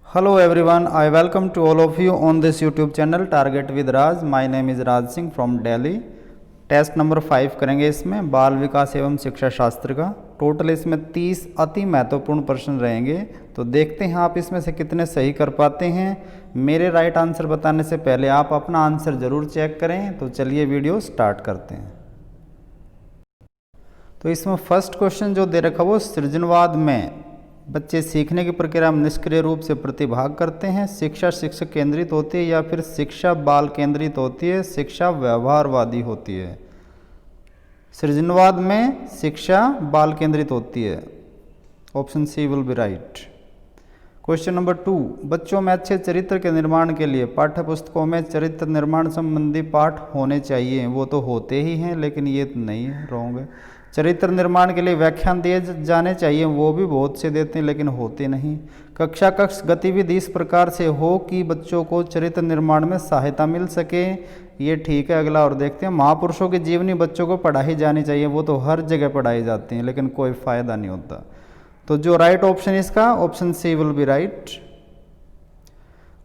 Hello everyone, I welcome to all of you on this YouTube channel Target with Raj. My name is Raj Singh from Delhi. Test number 5 करेंगे इसमें बाल विकास एवं शिक्षा शास्त्र का। Total इसमें 30 अति महत्वपूर्ण प्रश्न रहेंगे, तो देखते हैं आप इसमें से कितने सही कर पाते हैं। मेरे राइट आंसर बताने से पहले आप अपना आंसर ज़रूर चेक करें। तो चलिए वीडियो स्टार्ट करते हैं। तो इसमें फर्स्ट क्वेश्चन जो दे रखा वो सृजनवाद में बच्चे सीखने की प्रक्रिया में निष्क्रिय रूप से प्रतिभाग करते हैं। शिक्षा शिक्षक केंद्रित होती है या फिर शिक्षा बाल केंद्रित होती है, शिक्षा व्यवहारवादी होती है। सृजनवाद में शिक्षा बाल केंद्रित होती है। Option C will be right. Question number 2, बच्चों में अच्छे चरित्र के निर्माण के लिए पाठ्य पुस्तकों में चरित्र निर्माण संबंधी पाठ होने चाहिए। वो तो होते ही हैं, लेकिन ये नहीं है, रॉन्ग है। चरित्र निर्माण के लिए व्याख्यान दिए जाने चाहिए, वो भी बहुत से देते हैं लेकिन होते नहीं। कक्षा कक्ष गतिविधि इस प्रकार से हो कि बच्चों को चरित्र निर्माण में सहायता मिल सके, ये ठीक है। अगला और देखते हैं। महापुरुषों की जीवनी बच्चों को पढ़ाई जानी चाहिए, वो तो हर जगह पढ़ाई जाती हैं लेकिन कोई फ़ायदा नहीं होता। तो जो राइट ऑप्शन इसका option C will be right.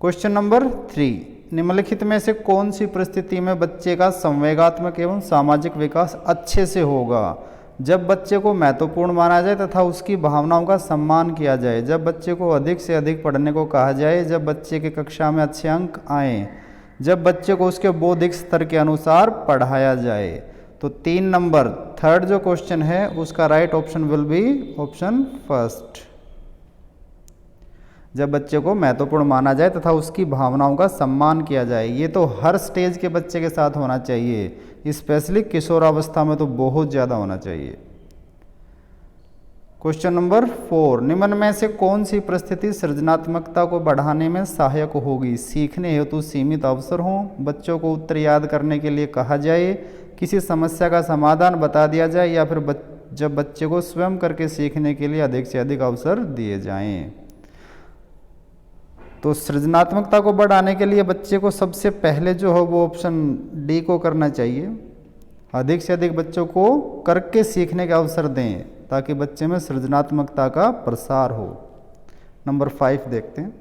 Question number 3, निम्नलिखित में से कौन सी परिस्थिति में बच्चे का संवेगात्मक एवं सामाजिक विकास अच्छे से होगा? जब बच्चे को महत्वपूर्ण माना जाए तथा उसकी भावनाओं का सम्मान किया जाए, जब बच्चे को अधिक से अधिक पढ़ने को कहा जाए, जब बच्चे के कक्षा में अच्छे अंक आएँ, जब बच्चे को उसके बौद्धिक स्तर के अनुसार पढ़ाया जाए। तो 3 नंबर थर्ड जो क्वेश्चन है उसका right option will B option first. जब बच्चे को महत्वपूर्ण माना जाए तथा उसकी भावनाओं का सम्मान किया जाए, ये तो हर स्टेज के बच्चे के साथ होना चाहिए, स्पेशली किशोरावस्था में तो बहुत ज़्यादा होना चाहिए। क्वेश्चन नंबर 4, निम्न में से कौन सी परिस्थिति सृजनात्मकता को बढ़ाने में सहायक होगी? सीखने हेतु सीमित अवसर हों, बच्चों को उत्तर याद करने के लिए कहा जाए, किसी समस्या का समाधान बता दिया जाए, या फिर जब बच्चे को स्वयं करके सीखने के लिए अधिक से अधिक अवसर दिए जाएं। तो सृजनात्मकता को बढ़ाने के लिए बच्चे को सबसे पहले जो है वो ऑप्शन डी को करना चाहिए। अधिक से अधिक बच्चों को करके सीखने का अवसर दें ताकि बच्चे में सृजनात्मकता का प्रसार हो। नंबर 5 देखते हैं।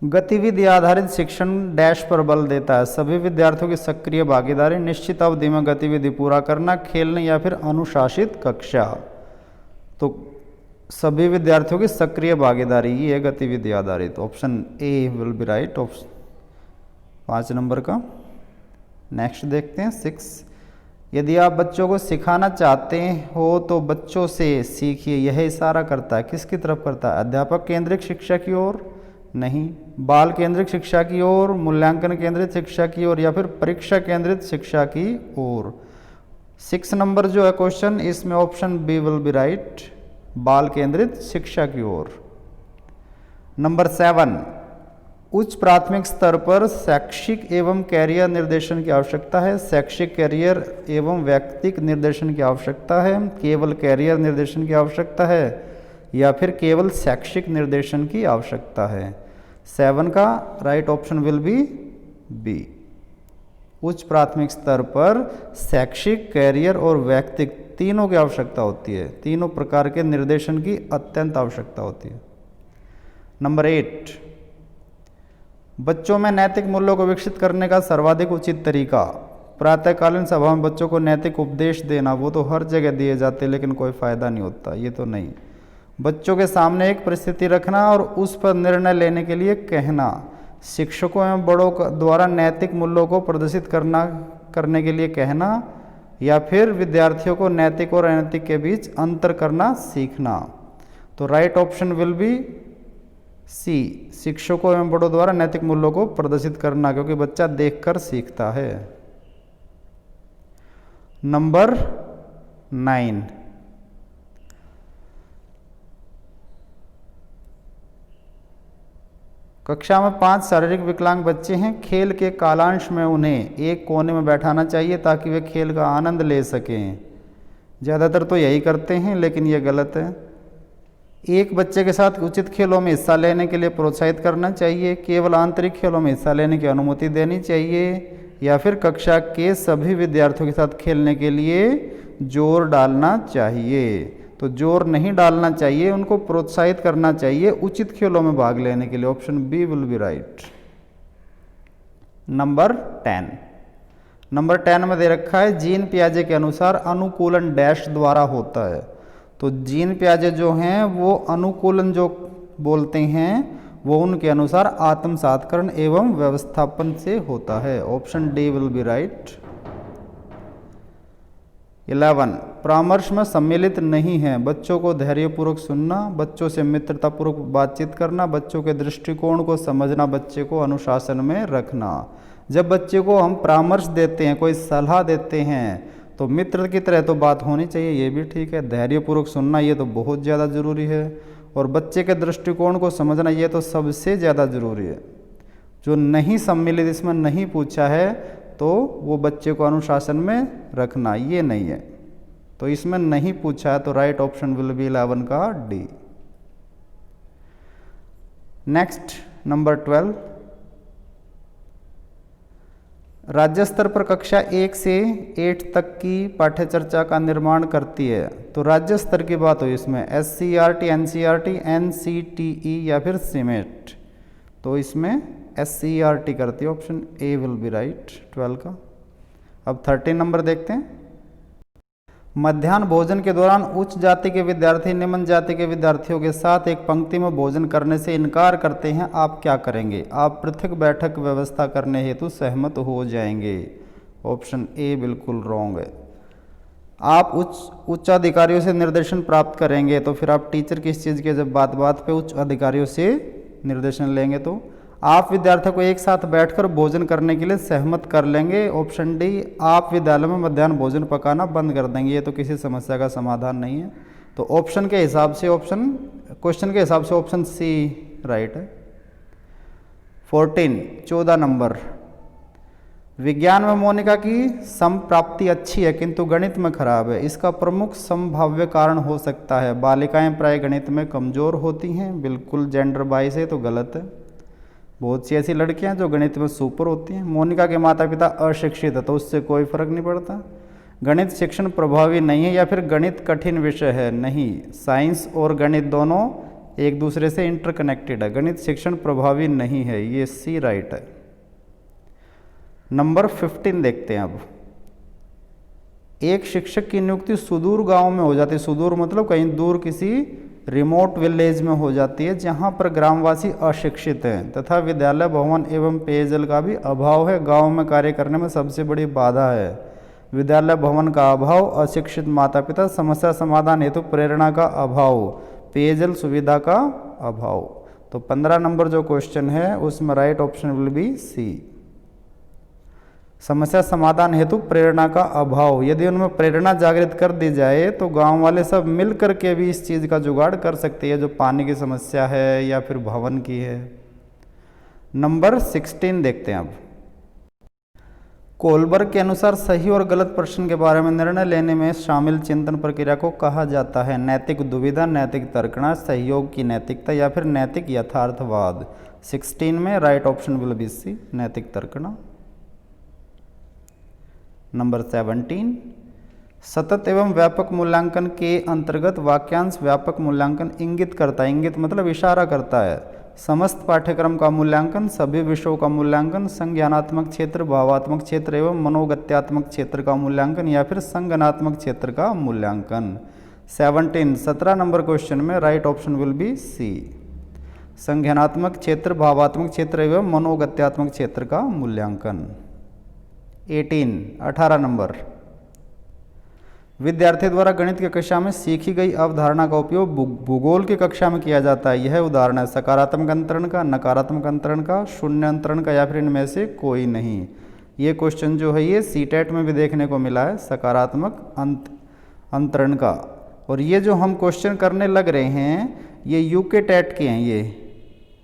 गतिविधि आधारित शिक्षण डैश पर बल देता है। सभी विद्यार्थियों की सक्रिय भागीदारी, निश्चित अवधि में गतिविधि पूरा करना, खेलने या फिर अनुशासित कक्षा। तो सभी विद्यार्थियों की सक्रिय भागीदारी, ये है गतिविधि आधारित। Option A will be right. Option 5 number का। नेक्स्ट देखते हैं 6, यदि आप बच्चों को सिखाना चाहते हो तो बच्चों से सीखिए। यह इशारा करता है किसकी तरफ करता है? अध्यापक केंद्रित शिक्षा की ओर? नहीं। बाल केंद्रित शिक्षा की ओर, मूल्यांकन केंद्रित शिक्षा की ओर, या फिर परीक्षा केंद्रित शिक्षा की ओर? 6 नंबर जो है क्वेश्चन, इसमें option B will be right, बाल केंद्रित शिक्षा की ओर। नंबर 7, उच्च प्राथमिक स्तर पर शैक्षिक एवं कैरियर निर्देशन की आवश्यकता है। शैक्षिक कैरियर एवं व्यक्तिक निर्देशन की आवश्यकता है, केवल कैरियर निर्देशन की आवश्यकता है, या फिर केवल शैक्षिक निर्देशन की आवश्यकता है? 7 का right option will be B. उच्च प्राथमिक स्तर पर शैक्षिक, कैरियर और व्यक्तिक तीनों की आवश्यकता होती है। तीनों प्रकार के निर्देशन की अत्यंत आवश्यकता होती है। नंबर 8, बच्चों में नैतिक मूल्यों को विकसित करने का सर्वाधिक उचित तरीका? प्रातःकालीन सभा में बच्चों को नैतिक उपदेश देना, वो तो हर जगह दिए जाते हैं लेकिन कोई फ़ायदा नहीं होता, ये तो नहीं। बच्चों के सामने एक परिस्थिति रखना और उस पर निर्णय लेने के लिए कहना, शिक्षकों एवं बड़ों द्वारा नैतिक मूल्यों को प्रदर्शित करने के लिए कहना, या फिर विद्यार्थियों को नैतिक और अनैतिक के बीच अंतर करना सीखना? तो right option will be C, शिक्षकों एवं बड़ों द्वारा नैतिक मूल्यों को प्रदर्शित करना, क्योंकि बच्चा देखकर सीखता है। नंबर 9, कक्षा में 5 शारीरिक विकलांग बच्चे हैं। खेल के कालांश में उन्हें एक कोने में बैठाना चाहिए ताकि वे खेल का आनंद ले सकें। ज़्यादातर तो यही करते हैं लेकिन ये गलत है। एक बच्चे के साथ उचित खेलों में हिस्सा लेने के लिए प्रोत्साहित करना चाहिए, केवल आंतरिक खेलों में हिस्सा लेने की अनुमति देनी चाहिए, या फिर कक्षा के सभी विद्यार्थियों के साथ खेलने के लिए जोर डालना चाहिए? तो जोर नहीं डालना चाहिए, उनको प्रोत्साहित करना चाहिए उचित खेलों में भाग लेने के लिए। Option B will be right. Number 10, number 10 में दे रखा है जीन पियाजे के अनुसार अनुकूलन डैश द्वारा होता है। तो जीन पियाजे जो हैं वो अनुकूलन जो बोलते हैं वो उनके अनुसार आत्मसातकरण एवं व्यवस्थापन से होता है। Option D will be right. 11, परामर्श में सम्मिलित नहीं है बच्चों को धैर्यपूर्वक सुनना, बच्चों से मित्रतापूर्वक बातचीत करना, बच्चों के दृष्टिकोण को समझना, बच्चे को अनुशासन में रखना। जब बच्चे को हम परामर्श देते हैं, कोई सलाह देते हैं, तो मित्र की तरह तो बात होनी चाहिए, ये भी ठीक है। धैर्यपूर्वक सुनना ये तो बहुत ज़्यादा ज़रूरी है, और बच्चे के दृष्टिकोण को समझना ये तो सबसे ज़्यादा ज़रूरी है। जो नहीं सम्मिलित, इसमें नहीं पूछा है, तो वो बच्चे को अनुशासन में रखना ये नहीं है, तो इसमें नहीं पूछा है, तो राइट ऑप्शन विल बी 11 का डी। नेक्स्ट नंबर 12, राज्य स्तर पर कक्षा 1 से 8 तक की पाठ्यचर्चा का निर्माण करती है। तो राज्य स्तर की बात हो इसमें SCERT, NCERT, NCTE या फिर सीमेट, तो इसमें SCERT करती है। Option A will be right 12 का। अब 13 नंबर देखते हैं। मध्याह्न भोजन के दौरान उच्च जाति के विद्यार्थी निम्न जाति के विद्यार्थियों के साथ एक पंक्ति में भोजन करने से इनकार करते हैं, आप क्या करेंगे? आप पृथक बैठक व्यवस्था करने हेतु सहमत हो जाएंगे। ऑप्शन ए बिल्कुल रॉन्ग है। आप उच्च अधिकारियों से निर्देशन प्राप्त करेंगे, तो फिर आप टीचर किस चीज़ के, जब बात बात पे उच्च अधिकारियों से निर्देशन लेंगे, तो आप विद्यार्थियों को एक साथ बैठकर भोजन करने के लिए सहमत कर लेंगे। ऑप्शन डी, आप विद्यालय में मध्याह्न भोजन पकाना बंद कर देंगे, ये तो किसी समस्या का समाधान नहीं है। तो ऑप्शन के हिसाब से क्वेश्चन के हिसाब से ऑप्शन सी राइट है। 14 नंबर, विज्ञान में मोनिका की समप्राप्ति अच्छी है किंतु गणित में खराब है, इसका प्रमुख संभाव्य कारण हो सकता है। बालिकाएं प्राय गणित में कमजोर होती हैं, बिल्कुल जेंडर बाइस है, तो गलत है। बहुत सी ऐसी लड़कियां जो गणित में सुपर होती हैं। मोनिका के माता पिता अशिक्षित है, तो उससे कोई फर्क नहीं पड़ता। गणित शिक्षण प्रभावी नहीं है, या फिर गणित कठिन विषय है, नहीं। साइंस और गणित दोनों एक दूसरे से इंटरकनेक्टेड है, गणित शिक्षण प्रभावी नहीं है, ये सी राइट है। नंबर 15 देखते हैं अब। एक शिक्षक की नियुक्ति सुदूर गांव में हो जाती है, सुदूर मतलब कहीं दूर किसी रिमोट विलेज में हो जाती है, जहां पर ग्रामवासी अशिक्षित हैं तथा विद्यालय भवन एवं पेयजल का भी अभाव है। गांव में कार्य करने में सबसे बड़ी बाधा है विद्यालय भवन का अभाव, अशिक्षित माता पिता, समस्या समाधान हेतु प्रेरणा का अभाव, पेयजल सुविधा का अभाव। तो 15 नंबर जो क्वेश्चन है उसमें right option will be C. समस्या समाधान हेतु प्रेरणा का अभाव, यदि उनमें प्रेरणा जागृत कर दी जाए तो गांव वाले सब मिल करके भी इस चीज़ का जुगाड़ कर सकते हैं, जो पानी की समस्या है या फिर भवन की है। नंबर 16 देखते हैं अब। कोलबर्ग के अनुसार सही और गलत प्रश्न के बारे में निर्णय लेने में शामिल चिंतन प्रक्रिया को कहा जाता है? नैतिक दुविधा, नैतिक तर्कना, सहयोग की नैतिकता या फिर नैतिक यथार्थवाद। 16 में right option will be C, नैतिक तर्कना। नंबर 17, सतत एवं व्यापक मूल्यांकन के अंतर्गत वाक्यांश व्यापक मूल्यांकन इंगित करता है, इंगित मतलब इशारा करता है, समस्त पाठ्यक्रम का मूल्यांकन, सभी विषयों का मूल्यांकन, संज्ञानात्मक क्षेत्र, भावात्मक क्षेत्र एवं मनोगत्यात्मक क्षेत्र का मूल्यांकन या फिर संगनात्मक क्षेत्र का मूल्यांकन। 17 नंबर क्वेश्चन में right option will be C, संज्ञानात्मक क्षेत्र, भावात्मक क्षेत्र एवं मनोगत्यात्मक क्षेत्र का मूल्यांकन। 18 नंबर, विद्यार्थी द्वारा गणित की कक्षा में सीखी गई अवधारणा का उपयोग भूगोल की कक्षा में किया जाता है। यह उदाहरण है सकारात्मक अंतरण का, नकारात्मक अंतरण का, शून्य अंतरण का या फिर इनमें से कोई नहीं। ये क्वेश्चन जो है ये सीटेट में भी देखने को मिला है, सकारात्मक अंतरण का। और ये जो हम क्वेश्चन करने लग रहे हैं ये यूके टेट के हैं, ये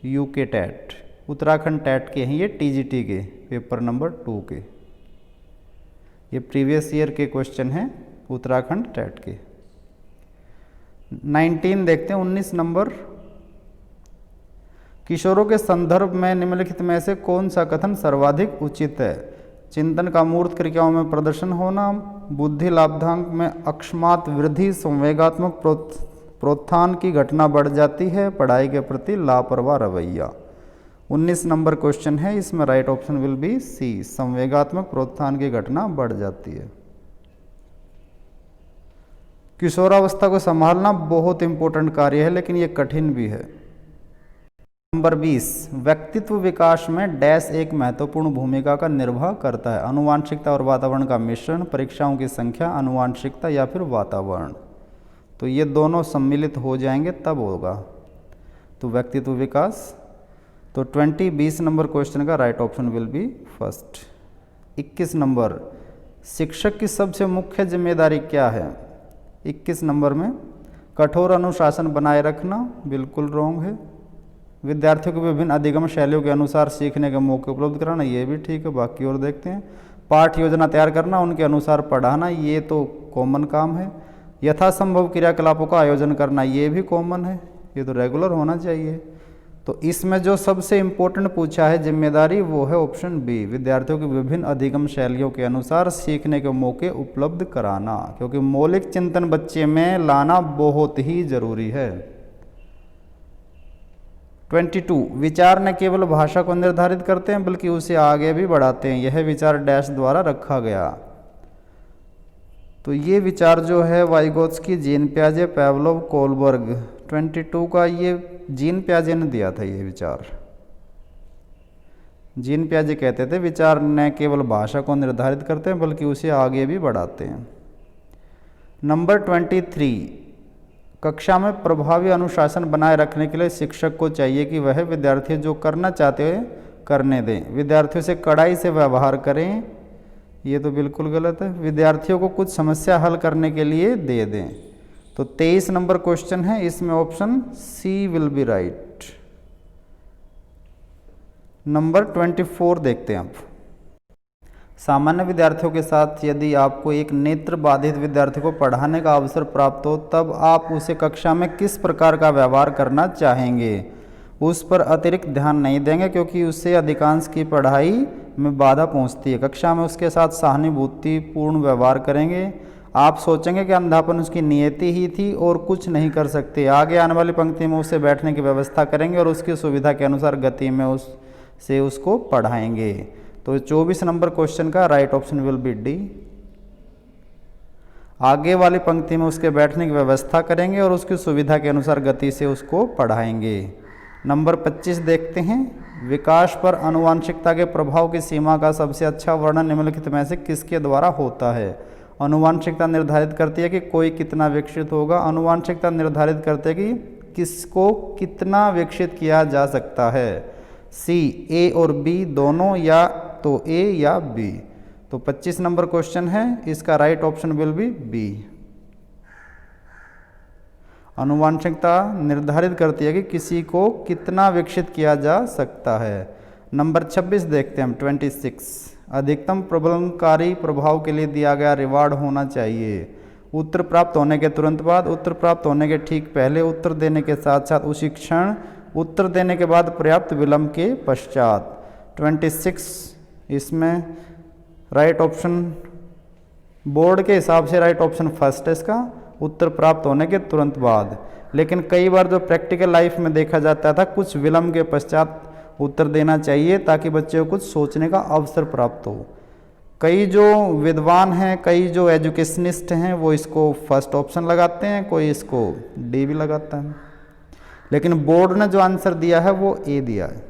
यूके टेट, उत्तराखंड टेट के हैं, ये टीजीटी के पेपर नंबर 2 के, ये प्रीवियस ईयर के क्वेश्चन हैं उत्तराखंड टेट के। 19 देखते हैं, 19 नंबर, किशोरों के संदर्भ में निम्नलिखित में से कौन सा कथन सर्वाधिक उचित है? चिंतन का मूर्त क्रियाओं में प्रदर्शन होना, बुद्धि लाभांक में अकस्मात वृद्धि, संवेगात्मक प्रोत्थान की घटना बढ़ जाती है, पढ़ाई के प्रति लापरवाह रवैया। 19 नंबर क्वेश्चन है, इसमें right option will be C, संवेगात्मक प्रोत्थान की घटना बढ़ जाती है। किशोरावस्था को संभालना बहुत इंपॉर्टेंट कार्य है, लेकिन ये कठिन भी है। नंबर 20, व्यक्तित्व विकास में डैश एक महत्वपूर्ण भूमिका का निर्वाह करता है। आनुवांशिकता और वातावरण का मिश्रण, परीक्षाओं की संख्या, आनुवांशिकता या फिर वातावरण। तो ये दोनों सम्मिलित हो जाएंगे तब होगा। तो व्यक्तित्व विकास, तो 20 नंबर क्वेश्चन का right option will B first. 21 number, शिक्षक की सबसे मुख्य जिम्मेदारी क्या है? 21 नंबर में कठोर अनुशासन बनाए रखना, बिल्कुल रॉन्ग है। विद्यार्थियों को विभिन्न अधिगम शैलियों के अनुसार सीखने के मौके उपलब्ध कराना, ये भी ठीक है। बाकी और देखते हैं। पाठ योजना तैयार करना, उनके अनुसार पढ़ाना, ये तो कॉमन काम है। यथासंभव क्रियाकलापों का आयोजन करना, ये भी कॉमन है, ये तो रेगुलर होना चाहिए। तो इसमें जो सबसे इम्पोर्टेंट पूछा है जिम्मेदारी, वो है ऑप्शन बी, विद्यार्थियों की विभिन्न अधिगम शैलियों के अनुसार सीखने के मौके उपलब्ध कराना, क्योंकि मौलिक चिंतन बच्चे में लाना बहुत ही जरूरी है। 22, विचार न केवल भाषा को निर्धारित करते हैं बल्कि उसे आगे भी बढ़ाते हैं, यह विचार डैश द्वारा रखा गया। तो ये विचार जो है वाइगोत्स्की, जीन पियाजे, पावलोव, कोलबर्ग, 22 का ये जीन पियाजे ने दिया था ये विचार। जीन पियाजे कहते थे विचार न केवल भाषा को निर्धारित करते हैं बल्कि उसे आगे भी बढ़ाते हैं। नंबर 23, कक्षा में प्रभावी अनुशासन बनाए रखने के लिए शिक्षक को चाहिए कि वह विद्यार्थी जो करना चाहते हैं करने दें, विद्यार्थियों से कड़ाई से व्यवहार करें, ये तो बिल्कुल गलत है। विद्यार्थियों को कुछ समस्या हल करने के लिए दे दें। तो 23 नंबर क्वेश्चन है, इसमें option C will be right. Number 24 देखते हैं आप। सामान्य विद्यार्थियों के साथ यदि आपको एक नेत्र बाधित विद्यार्थी को पढ़ाने का अवसर प्राप्त हो, तब आप उसे कक्षा में किस प्रकार का व्यवहार करना चाहेंगे? उस पर अतिरिक्त ध्यान नहीं देंगे क्योंकि उससे अधिकांश की पढ़ाई में बाधा पहुंचती है। कक्षा में उसके साथ सहानुभूतिपूर्ण व्यवहार करेंगे। आप सोचेंगे कि अंधापन उसकी नियति ही थी और कुछ नहीं कर सकते। आगे आने वाली पंक्ति में उसे बैठने की व्यवस्था करेंगे और उसकी सुविधा के अनुसार गति में उसको पढ़ाएंगे। तो 24 नंबर क्वेश्चन का right option will B D. आगे वाली पंक्ति में उसके बैठने की व्यवस्था करेंगे और उसकी सुविधा के अनुसार गति से उसको पढ़ाएंगे। नंबर 25 देखते हैं। विकास पर आनुवांशिकता के प्रभाव की सीमा का सबसे अच्छा वर्णन निम्नलिखित में से किसके द्वारा होता है? आनुवांशिकता निर्धारित करती है कि कोई कितना विकसित होगा। आनुवांशिकता निर्धारित करती है कि किसको कितना विकसित किया जा सकता है। सी, ए और बी दोनों, या तो ए या बी। तो 25 नंबर क्वेश्चन है, इसका right option will be B. आनुवांशिकता निर्धारित करती है कि किसी को कितना विकसित किया जा सकता है। नंबर 26 देखते हैं हम। 26, अधिकतम प्रबलनकारी प्रभाव के लिए दिया गया रिवार्ड होना चाहिए। उत्तर प्राप्त होने के तुरंत बाद, उत्तर प्राप्त होने के ठीक पहले, उत्तर देने के साथ साथ, उसी क्षण, उत्तर देने के बाद पर्याप्त विलंब के पश्चात। 26, इसमें राइट ऑप्शन बोर्ड के हिसाब से राइट ऑप्शन फर्स्ट है इसका, उत्तर प्राप्त होने के तुरंत बाद। लेकिन कई बार जो प्रैक्टिकल लाइफ में देखा जाता था, कुछ विलंब के पश्चात उत्तर देना चाहिए ताकि बच्चे को कुछ सोचने का अवसर प्राप्त हो। कई जो विद्वान हैं, कई जो एजुकेशनिस्ट हैं, वो इसको फर्स्ट ऑप्शन लगाते हैं, कोई इसको डी भी लगाता है, लेकिन बोर्ड ने जो आंसर दिया है वो ए दिया है।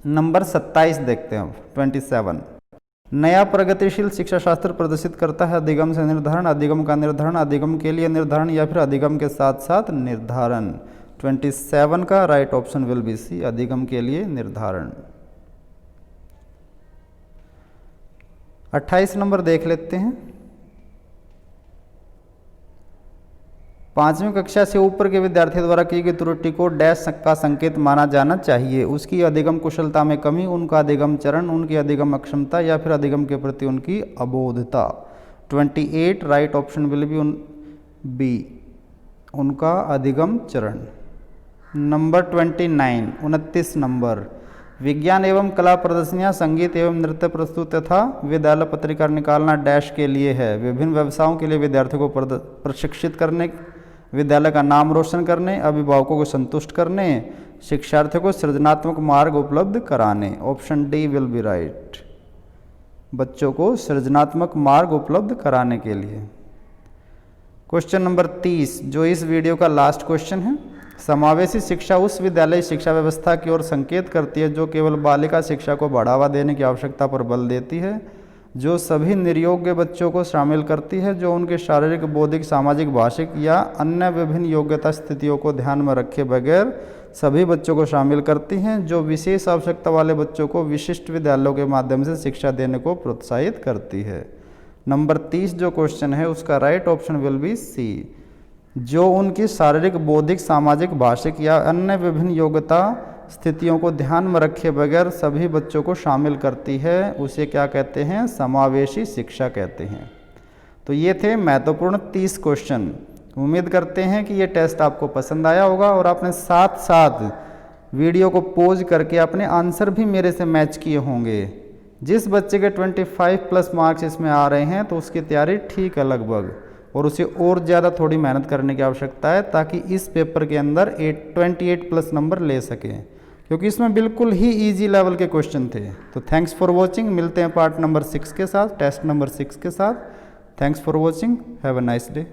नंबर 27 देखते हैं। 27, नया प्रगतिशील शिक्षा शास्त्र प्रदर्शित करता है अधिगम से निर्धारण, अधिगम का निर्धारण, अधिगम के लिए निर्धारण या फिर अधिगम के साथ साथ निर्धारण। 27 का right option will be C, अधिगम के लिए निर्धारण। 28 नंबर देख लेते हैं। 5वीं कक्षा से ऊपर के विद्यार्थी द्वारा की गई त्रुटि को डैश का संकेत माना जाना चाहिए। उसकी अधिगम कुशलता में कमी, उनका अधिगम चरण, उनकी अधिगम अक्षमता या फिर अधिगम के प्रति उनकी अबोधता। 28 right option will be B, उनका अधिगम चरण। नंबर 29, 29 नंबर, विज्ञान एवं कला प्रदर्शनियाँ, संगीत एवं नृत्य प्रस्तुत तथा विद्यालय पत्रिका निकालना डैश के लिए है। विभिन्न व्यवसायों के लिए विद्यार्थियों को प्रशिक्षित करने, विद्यालय का नाम रोशन करने, अभिभावकों को संतुष्ट करने, शिक्षार्थियों को सृजनात्मक मार्ग उपलब्ध कराने। Option D will be right. बच्चों को सृजनात्मक मार्ग उपलब्ध कराने के लिए। क्वेश्चन नंबर 30 जो इस वीडियो का लास्ट क्वेश्चन है। समावेशी शिक्षा उस विद्यालय शिक्षा व्यवस्था की ओर संकेत करती है जो केवल बालिका शिक्षा को बढ़ावा देने की आवश्यकता पर बल देती है, जो सभी निर्योग्य बच्चों को शामिल करती है, जो उनके शारीरिक, बौद्धिक, सामाजिक, भाषिक या अन्य विभिन्न योग्यता स्थितियों को ध्यान में रखे बगैर सभी बच्चों को शामिल करती हैं, जो विशेष आवश्यकता वाले बच्चों को विशिष्ट विद्यालयों के माध्यम से शिक्षा देने को प्रोत्साहित करती है। नंबर 30 जो क्वेश्चन है उसका right option will be C. जो उनकी शारीरिक, बौद्धिक, सामाजिक, भाषिक या अन्य विभिन्न योग्यता स्थितियों को ध्यान में रखे बगैर सभी बच्चों को शामिल करती है, उसे क्या कहते हैं? समावेशी शिक्षा कहते हैं। तो ये थे महत्वपूर्ण 30 क्वेश्चन। उम्मीद करते हैं कि ये टेस्ट आपको पसंद आया होगा और आपने साथ साथ वीडियो को पॉज करके अपने आंसर भी मेरे से मैच किए होंगे। जिस बच्चे के 25 प्लस मार्क्स इसमें आ रहे हैं तो उसकी तैयारी ठीक है लगभग, और उसे और ज़्यादा थोड़ी मेहनत करने की आवश्यकता है ताकि इस पेपर के अंदर 28 प्लस नंबर ले सकें, क्योंकि इसमें बिल्कुल ही इजी लेवल के क्वेश्चन थे। तो थैंक्स फॉर वॉचिंग। मिलते हैं पार्ट नंबर 6 के साथ, टेस्ट नंबर 6 के साथ। Thanks for watching. Have a nice day.